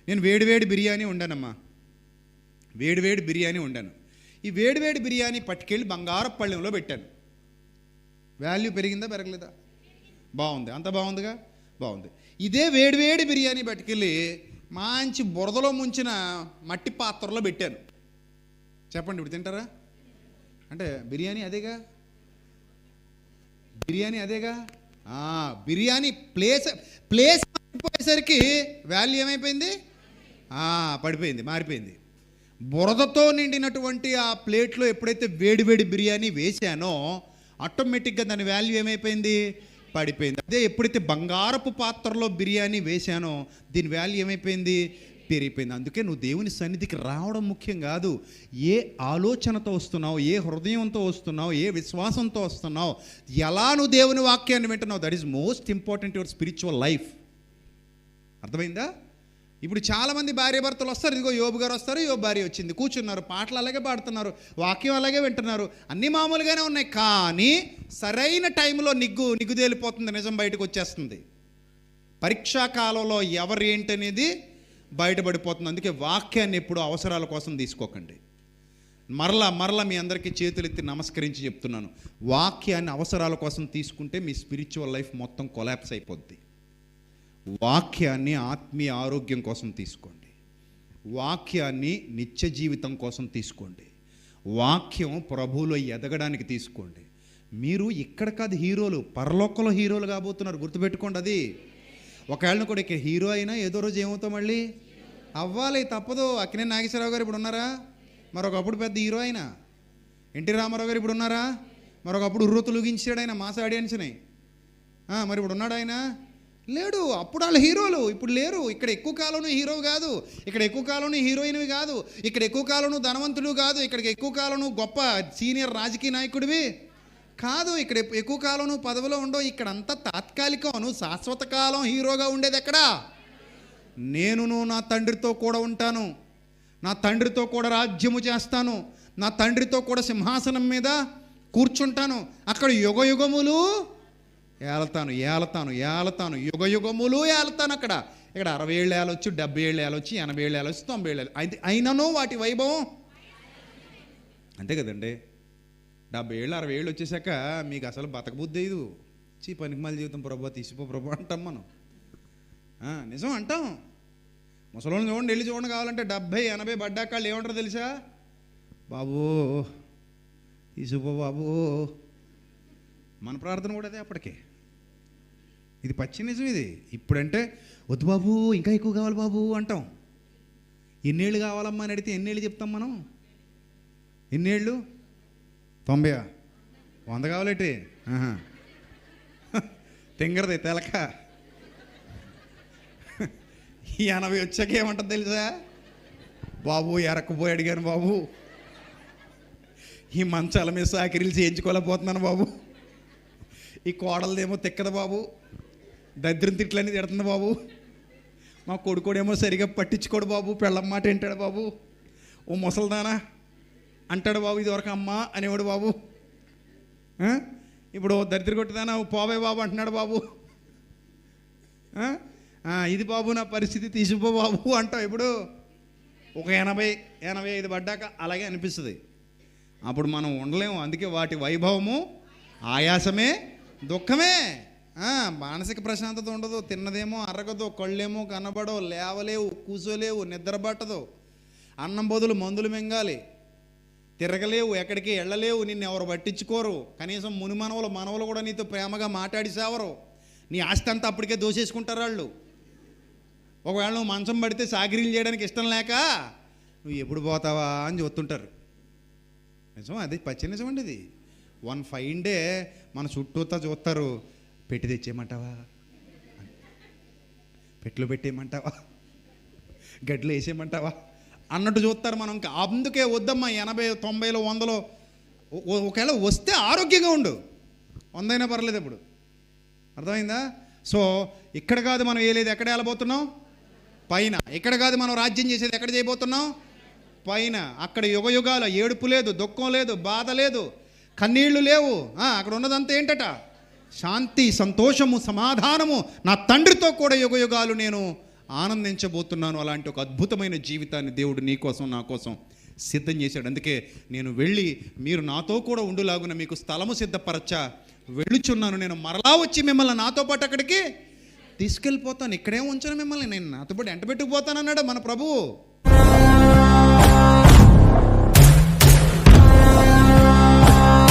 నేను వేడివేడి బిర్యానీ వండానమ్మా, వేడివేడి బిర్యానీ వండాను. ఈ వేడివేడి బిర్యానీ పట్టుకెళ్ళి బంగారపు పళ్ళెంలో పెట్టాను. వాల్యూ పెరిగిందా పెరగలేదా? బాగుంది, అంత బాగుందిగా, బాగుంది. ఇదే వేడివేడి బిర్యానీ పట్టుకెళ్ళి మంచి బురదలో ముంచిన మట్టి పాత్రలో పెట్టాను. చెప్పండి, ఇప్పుడు తింటారా? అంటే బిర్యానీ అదేగా, బిర్యానీ అదేగా. బిర్యానీ ప్లేస్ మారిపోయేసరికి వాల్యూ ఏమైపోయింది? పడిపోయింది, మారిపోయింది. బురదతో నిండినటువంటి ఆ ప్లేట్లో ఎప్పుడైతే వేడివేడి బిర్యానీ వేసానో ఆటోమేటిక్గా దాని వాల్యూ ఏమైపోయింది? పడిపోయింది. అదే ఎప్పుడైతే బంగారపు పాత్రలో బిర్యానీ వేసానో దీని వాల్యూ ఏమైపోయింది? పెరిగిపోయింది. అందుకే నువ్వు దేవుని సన్నిధికి రావడం ముఖ్యం కాదు, ఏ ఆలోచనతో వస్తున్నావు, ఏ హృదయంతో వస్తున్నావు, ఏ విశ్వాసంతో వస్తున్నావు, ఎలా నువ్వు దేవుని వాక్యాన్ని వింటున్నావు, that is most important your spiritual life. అర్థమైందా? ఇప్పుడు చాలామంది భార్య భర్తలు వస్తారు, ఇదిగో యోబు గారు వస్తారు, యోబు భార్య వచ్చింది, కూర్చున్నారు, పాటలు అలాగే పాడుతున్నారు, వాక్యం అలాగే వింటున్నారు, అన్నీ మామూలుగానే ఉన్నాయి. కానీ సరైన టైంలో నిగ్గుదేలిపోతుంది, నిజం బయటకు వచ్చేస్తుంది. పరీక్షా కాలంలో ఎవరు ఏంటనేది బయటపడిపోతుంది. అందుకే వాక్యాన్ని ఎప్పుడు అవసరాల కోసం తీసుకోకండి. మరలా మీ అందరికీ చేతులెత్తి నమస్కరించి చెప్తున్నాను, వాక్యాన్ని అవసరాల కోసం తీసుకుంటే మీ స్పిరిచువల్ లైఫ్ మొత్తం కొలాప్స్ అయిపోద్ది. వాక్యాన్ని ఆత్మీయ ఆరోగ్యం కోసం తీసుకోండి, వాక్యాన్ని నిత్య జీవితం కోసం తీసుకోండి, వాక్యం ప్రభువులో ఎదగడానికి తీసుకోండి. మీరు ఇక్కడ కాదు హీరోలు, పరలోకంలో హీరోలు కాబోతున్నారు, గుర్తుపెట్టుకోండి. అది ఒకవేళ కూడా ఇక్కడ హీరో అయినా ఏదో రోజు ఏమవుతాం, మళ్ళీ అవ్వాలి, తప్పదు. అక్కినేని నాగేశ్వరరావు గారు ఇప్పుడు ఉన్నారా? మరొకప్పుడు పెద్ద హీరో అయినా. ఎన్టీ రామారావు గారు ఇప్పుడు ఉన్నారా? మరొకప్పుడు ఉర్రొతులుగించాడు ఆయన మాస్ ఆడియన్స్ని. మరి ఇప్పుడు ఉన్నాడు ఆయన? లేడు. అప్పుడు వాళ్ళు హీరోలు, ఇప్పుడు లేరు. ఇక్కడ ఎక్కువ కాలం హీరో కాదు, ఇక్కడ ఎక్కువ కాలం హీరోయిన్వి కాదు, ఇక్కడ ఎక్కువ కాలం ధనవంతుడు కాదు, ఇక్కడికి ఎక్కువ కాలం గొప్ప సీనియర్ రాజకీయ నాయకుడివి కాదు, ఇక్కడ ఎక్కువ కాలం పదవిలో ఉండవు. ఇక్కడంతా తాత్కాలికం. నువ్వు శాశ్వత కాలం హీరోగా ఉండేది ఎక్కడా? నేనును నా తండ్రితో కూడా ఉంటాను, నా తండ్రితో కూడా రాజ్యము చేస్తాను, నా తండ్రితో కూడా సింహాసనం మీద కూర్చుంటాను, అక్కడ యుగయుగములు ఏలతాను, యుగయుగములు ఏలతాను. అక్కడ 60 ఏళ్ళు ఏలొచ్చు, 70 ఏళ్ళు ఏలొచ్చు, 80 ఏళ్ళు ఏలొచ్చు, 90 ఏళ్ళు అయితే అయినను వాటి వైభవం అంతే కదండి. 70 ఏళ్ళు 60 ఏళ్ళు వచ్చేసాక మీకు అసలు బతకబుద్ధి అయ్యదు. పనికిమాల జీవితం ప్రభు తీసిపో ప్రభు అంటాం మనం. నిజం అంటాం. ముసలోళ్ళని చూడండి, వెళ్ళి చూడండి, కావాలంటే 70 80 పడ్డాకాళ్ళు ఏమంటారు తెలుసా? బాబు తీసిపో బాబు. మన ప్రార్థన కూడా అదే అప్పటికే. ఇది పచ్చి నిజం. ఇది ఇప్పుడంటే వద్దు బాబు, ఇంకా ఎక్కువ కావాలి బాబు అంటాం. ఎన్నేళ్ళు కావాలమ్మా అని అడిగితే ఎన్నేళ్ళు చెప్తాం మనం? ఎన్నేళ్ళు? 90 100 కావాలేటి? తింగరది తెలక. 80 వచ్చాక ఏమంటుంది తెలుసా? బాబు ఎరక్కుపోయి అడిగాను బాబు, ఈ మంచాల మీద సాకిరీలు చేయించుకోలేకపోతున్నాను బాబు, ఈ కోడలదేమో తిక్కదు బాబు, దరిద్రం తిట్లని తిడుతుంది బాబు, మా కొడుకోడేమో సరిగా పట్టించుకోడు బాబు, పెళ్ళం మాట వింటాడు బాబు, ఓ ముసల్దానా అంటాడు బాబు, ఇదివరకు అమ్మ అనేవాడు బాబు, ఇప్పుడు దరిద్ర కొట్టిదానా పోవే బాబు అంటున్నాడు బాబు, ఇది బాబు నా పరిస్థితి తీసిపో బాబు అంటావు. ఇప్పుడు ఒక 80-85 పడ్డాక అలాగే అనిపిస్తుంది. అప్పుడు మనం ఉండలేము. అందుకే వాటి వైభవము ఆయాసమే, దుఃఖమే. మానసిక ప్రశాంతత ఉండదు, తిన్నదేమో అరగదు, కళ్ళేమో కనబడవు, లేవలేవు, కూర్చోలేవు, నిద్ర పట్టదు, అన్నం బదులు మందులు మింగాలి, తిరగలేవు, ఎక్కడికి వెళ్ళలేవు, నిన్ను ఎవరు పట్టించుకోరు, కనీసం మనవలు కూడా నీతో ప్రేమగా మాట్లాడిసేవరు, నీ ఆస్తి అంతా అప్పటికే దోసేసుకుంటారు వాళ్ళు. ఒకవేళ నువ్వు మంచం పడితే సాగిరీలు చేయడానికి ఇష్టం లేక నువ్వు ఎప్పుడు పోతావా అని చూస్తుంటారు. నిజం, అది పచ్చి నిజం అండి. ఇది 1 fine day మన చుట్టూతా చూస్తారు, పెట్టి తెచ్చేయమంటావా, పెట్లు పెట్టేయమంటావా, గడ్డలు వేసేయమంటావా అన్నట్టు చూస్తారు మనం. అందుకే వద్దమ్మా 80 90 100 ఒకవేళ వస్తే ఆరోగ్యంగా ఉండు, 100 అయినా పర్లేదు. ఇప్పుడు అర్థమైందా? సో ఇక్కడ కాదు మనం ఏలేదు, ఎక్కడ వెళ్ళబోతున్నాం? పైన. ఇక్కడ కాదు మనం రాజ్యం చేసేది, ఎక్కడ చేయబోతున్నాం? పైన. అక్కడ యుగయుగాల ఏడుపు లేదు, దుఃఖం లేదు, బాధ లేదు, కన్నీళ్లు లేవు. అక్కడ ఉన్నదంతా ఏంటట? శాంతి, సంతోషము, సమాధానము. నా తండ్రితో కూడా యుగయుగాలు నేను ఆనందించబోతున్నాను. అలాంటి ఒక అద్భుతమైన జీవితాన్ని దేవుడు నీ కోసం నా కోసం సిద్ధం చేశాడు. అందుకే నేను వెళ్ళి మీరు నాతో కూడా ఉండులాగున మీకు స్థలము సిద్ధపరచా వెళ్ళుచున్నాను. నేను మరలా వచ్చి మిమ్మల్ని నాతో పాటు అక్కడికి తీసుకెళ్ళిపోతాను. ఇక్కడే ఉంచను మిమ్మల్ని, నేను నాతో పాటు ఎంటబెట్టుకుపోతానన్నాడు మన ప్రభువు.